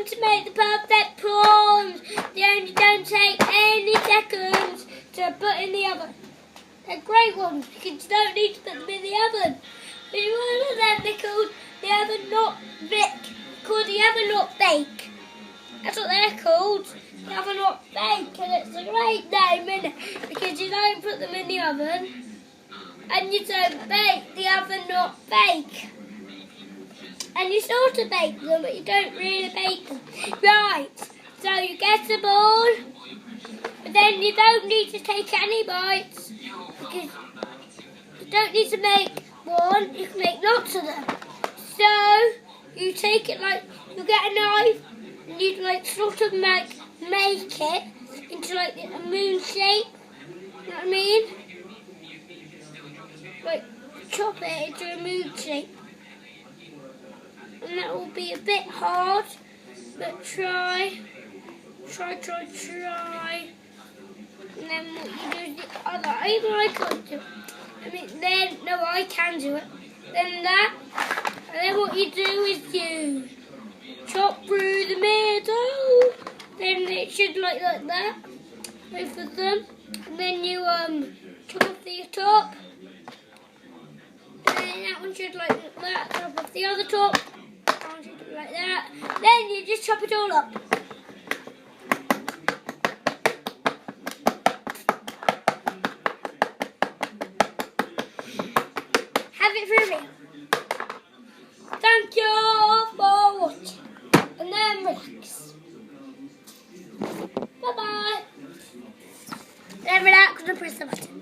want to make the perfect prawns. They only don't take any seconds to put in the oven. They're great ones because you don't need to put them in the oven. But you want them, they're called the oven not Vic. Called the oven not bake. That's what they're called. The oven not bake, and it's a great name, isn't it? Because you don't put them in the oven, and you don't bake the oven not bake. And you sort of bake them, but you don't really bake them. Right, so you get a ball, but then you don't need to take any bites, because you don't need to make one, you can make lots of them. So, you take it like, you get a knife, and you like sort of make it into like a moon shape, you know what I mean? Like, chop it into a moon shape. And that will be a bit hard, but try. And then what you do is the other. Even I can't do it. I mean, then, no, I can do it. Then that, and then what you do is you chop through the middle. Then it should like that, both of them. And then you chop off the top. And then that one should like that, chop off the other top. Like that. Then you just chop it all up. Have it for real. Thank you for watching. And then relax. Bye bye. Then relax and press the button.